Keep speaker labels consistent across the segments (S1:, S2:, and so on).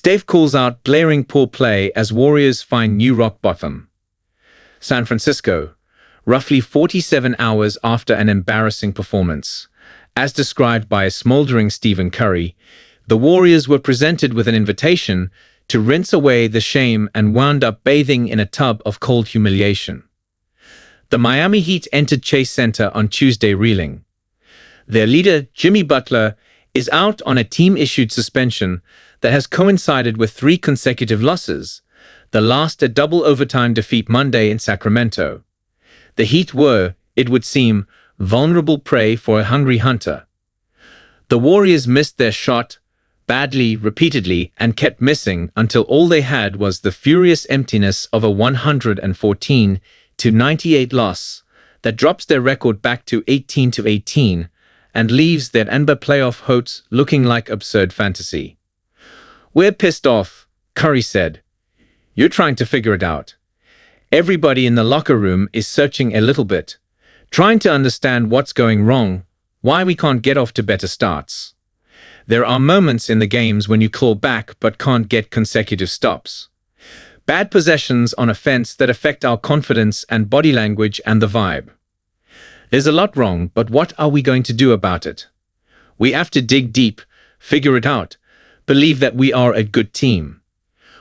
S1: Steph calls out glaring poor play as Warriors find new rock bottom. San Francisco, roughly 47 hours after an embarrassing performance. As described by a smoldering Stephen Curry, the Warriors were presented with an invitation to rinse away the shame and wound up bathing in a tub of cold humiliation. The Miami Heat entered Chase Center on Tuesday reeling. Their leader, Jimmy Butler, is out on a team-issued suspension that has coincided with 3 consecutive losses, the last a double overtime defeat Monday in Sacramento. The Heat were, it would seem, vulnerable prey for a hungry hunter. The Warriors missed their shot badly, repeatedly, and kept missing until all they had was the furious emptiness of a 114-98 loss that drops their record back to 18-18 and leaves their NBA playoff hopes looking like absurd fantasy. "We're pissed off," Curry said. "You're trying to figure it out. Everybody in the locker room is searching a little bit, trying to understand what's going wrong, why we can't get off to better starts. There are moments in the games when you claw back but can't get consecutive stops. Bad possessions on offense that affect our confidence and body language and the vibe. There's a lot wrong, but what are we going to do about it? We have to dig deep, figure it out, believe that we are a good team.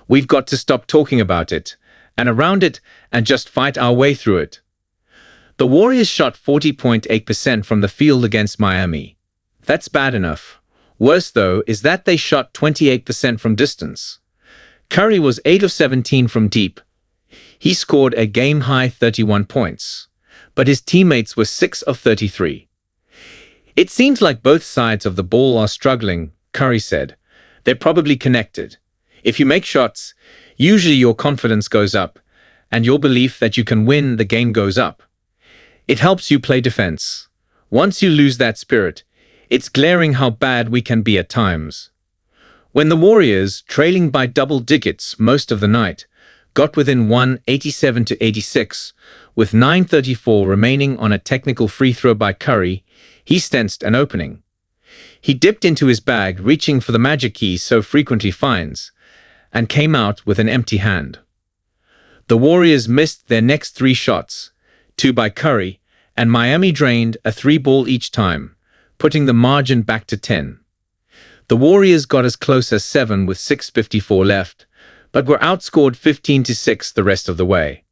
S1: We've got to stop talking about it and around it and just fight our way through it." The Warriors shot 40.8% from the field against Miami. That's bad enough. Worse, though, is that they shot 28% from distance. Curry was 8 of 17 from deep. He scored a game-high 31 points, but his teammates were 6 of 33. "It seems like both sides of the ball are struggling," Curry said. "They're probably connected. If you make shots, usually your confidence goes up, and your belief that you can win the game goes up. It helps you play defense. Once you lose that spirit, it's glaring how bad we can be at times." When the Warriors, trailing by double digits most of the night, got within 187-86, with 9:34 remaining on a technical free throw by Curry, he sensed an opening. He dipped into his bag, reaching for the magic key so frequently finds, and came out with an empty hand. The Warriors missed their next 3 shots, 2 by Curry, and Miami drained a 3-ball each time, putting the margin back to 10. The Warriors got as close as 7 with 6:54 left, but were outscored 15-6 the rest of the way.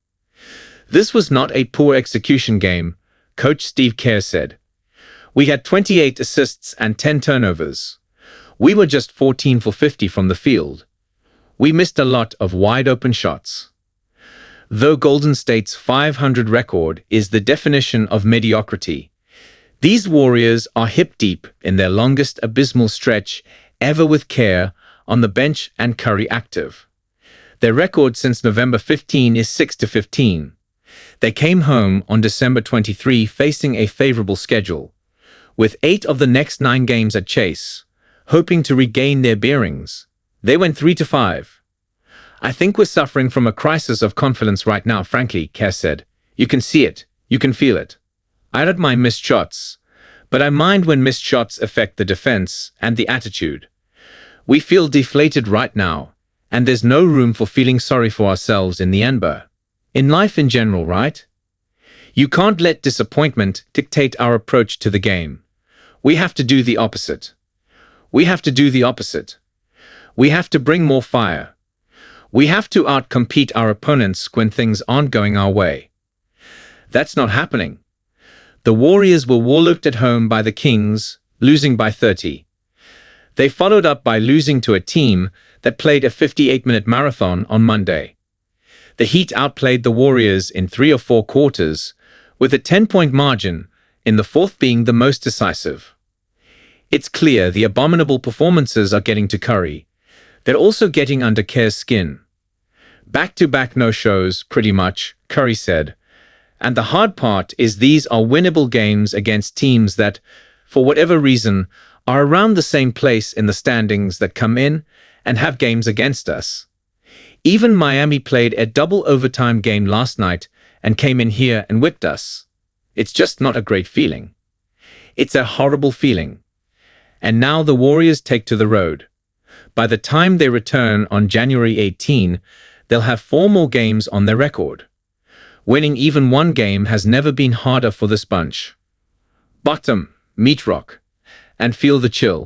S1: "This was not a poor execution game," Coach Steve Kerr said. "We had 28 assists and 10 turnovers. We were just 14 for 50 from the field. We missed a lot of wide-open shots." Though Golden State's 500 record is the definition of mediocrity, these Warriors are hip-deep in their longest abysmal stretch ever with Kerr on the bench and Curry active. Their record since November 15 is 6-15. They came home on December 23 facing a favorable schedule, with 8 of the next 9 games at Chase, hoping to regain their bearings. They went 3-5. "I think we're suffering from a crisis of confidence right now, frankly," Kerr said. "You can see it. You can feel it. I don't mind missed shots, but I mind when missed shots affect the defense and the attitude. We feel deflated right now, and there's no room for feeling sorry for ourselves in the NBA. In life in general, right? You can't let disappointment dictate our approach to the game. We have to do the opposite. We have to do the opposite. We have to bring more fire. We have to outcompete our opponents when things aren't going our way. That's not happening." The Warriors were walloped at home by the Kings, losing by 30. They followed up by losing to a team that played a 58-minute marathon on Monday. The Heat outplayed the Warriors in 3 or 4 quarters, with a 10-point margin, in the fourth being the most decisive. It's clear the abominable performances are getting to Curry. They're also getting under Kerr's skin. "Back-to-back no-shows, pretty much," Curry said. "And the hard part is these are winnable games against teams that, for whatever reason, are around the same place in the standings that come in and have games against us. Even Miami played a double overtime game last night and came in here and whipped us. It's just not a great feeling. It's a horrible feeling. And now the Warriors take to the road. By the time they return on January 18, they'll have 4 more games on their record. Winning even one game has never been harder for this bunch. Bottom, meat rock, and feel the chill.